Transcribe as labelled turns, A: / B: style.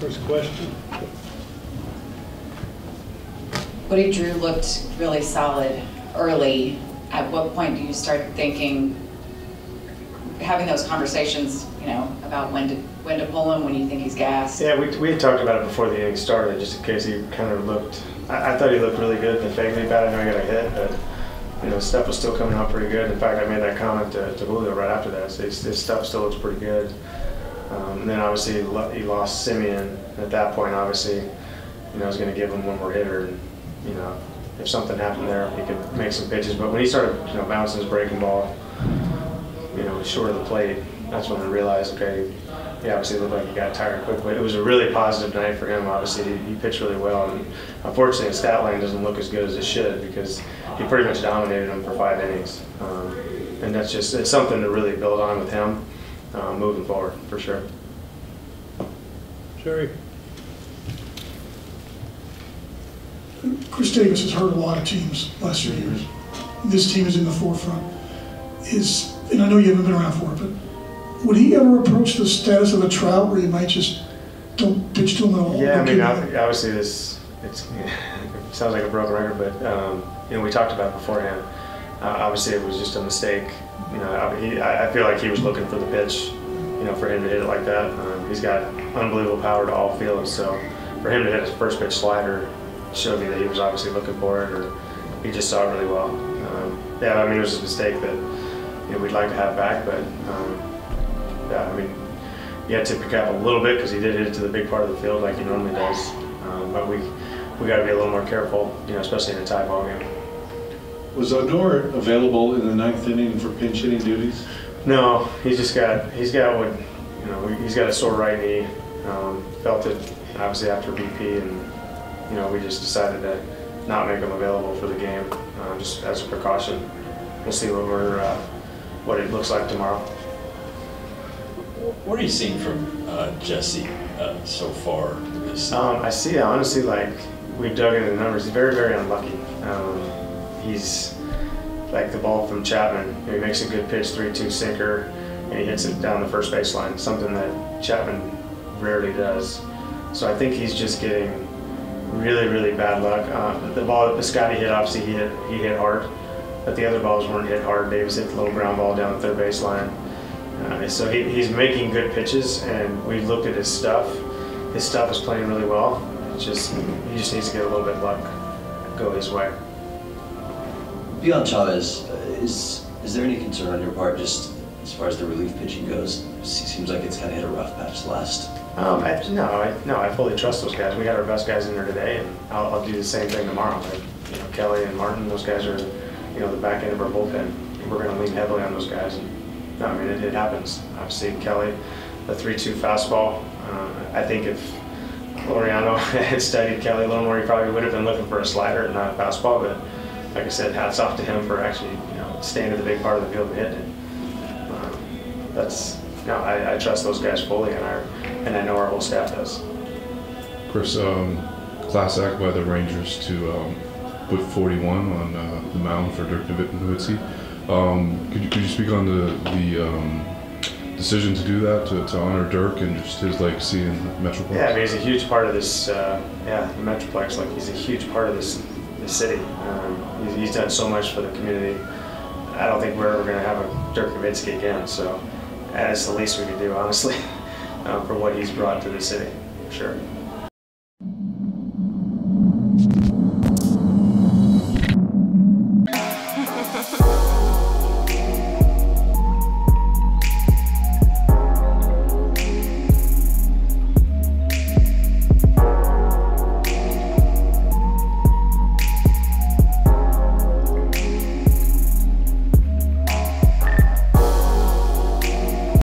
A: First question.
B: Woody Drew looked really solid early. At what point do you start thinking, having those conversations, you know, about when to pull him, when you think he's gassed?
C: Yeah, we had talked about it before the inning started, just in case he kind of looked. I thought he looked really good in the fake lead bat. I know he got a hit, but you know, stuff was still coming out pretty good. In fact, I made that comment to Julio right after that. So his stuff still looks pretty good. And then obviously he lost Simeon. At that point, obviously, you know, I was going to give him one more hitter, and you know, if something happened there, he could make some pitches. But when he started, you know, bouncing his breaking ball, you know, short of the plate, that's when I realized, okay, he obviously looked like he got tired quickly. It was a really positive night for him. Obviously, he pitched really well, and unfortunately, his stat line doesn't look as good as it should because he pretty much dominated him for 5 innings. And that's just, it's something to really build on with him moving forward, for sure.
A: Jerry.
D: Khris Davis has hurt a lot of teams last few years. This team is in the forefront. And I know you haven't been around for it, but would he ever approach the status of a Trout where you might just don't pitch to him at all?
C: Yeah, I mean, obviously it sounds like a broken record, but you know, we talked about it beforehand. Obviously, it was just a mistake. You know, I feel like he was looking for the pitch, you know, for him to hit it like that. He's got unbelievable power to all fields, so for him to hit his first pitch slider showed me that he was obviously looking for it, or he just saw it really well. Yeah, I mean, it was a mistake that, you know, we'd like to have back, but yeah, I mean, he had to pick up a little bit because he did hit it to the big part of the field like he normally does. But we got to be a little more careful, you know, especially in a tie ball game.
E: Was Odor available in the 9th inning for pinch hitting duties?
C: No, he's got what, you know, he's got a sore right knee. Felt it obviously after BP, and you know, we just decided to not make him available for the game, just as a precaution. We'll see what it looks like tomorrow.
F: What are you seeing from Jesse so far this season?
C: I see, honestly, like, we've dug into the numbers. He's very, very unlucky. He's like the ball from Chapman. You know, he makes a good pitch, 3-2 sinker, and he hits it down the first baseline, something that Chapman rarely does. So I think he's just getting really, really bad luck. The ball that Scotty hit, obviously he hit hard, but the other balls weren't hit hard. Davis hit the little ground ball down the third baseline. So he's making good pitches, and we looked at his stuff. His stuff is playing really well. It's just, he just needs to get a little bit of luck go his way.
G: Beyond Chavez, is there any concern on your part just as far as the relief pitching goes? It seems like it's kind of hit a rough patch last.
C: No, I fully trust those guys. We got our best guys in there today, and I'll do the same thing tomorrow. Like, you know, Kelly and Martin, those guys are, you know, the back end of our bullpen. We're going to lean heavily on those guys. And, no, I mean, it happens. Obviously, Kelly, the 3-2 fastball. I think if Laureano had studied Kelly a little more, he probably would have been looking for a slider and not a fastball. But like I said, hats off to him for actually, you know, staying at the big part of the field and hitting it. I trust those guys fully, and I know our whole staff does.
H: Khris, class act by the Rangers to put 41 on the mound for Dirk Nowitzki. Could you speak on the decision to do that, to honor Dirk and just his legacy in Metroplex?
C: Yeah, I mean, he's a huge part of this. The Metroplex, like, he's a huge part of this city. He's done so much for the community. I don't think we're ever going to have a Dirk Nowitzki again. So that's the least we could do, honestly, for what he's brought to the city, for sure.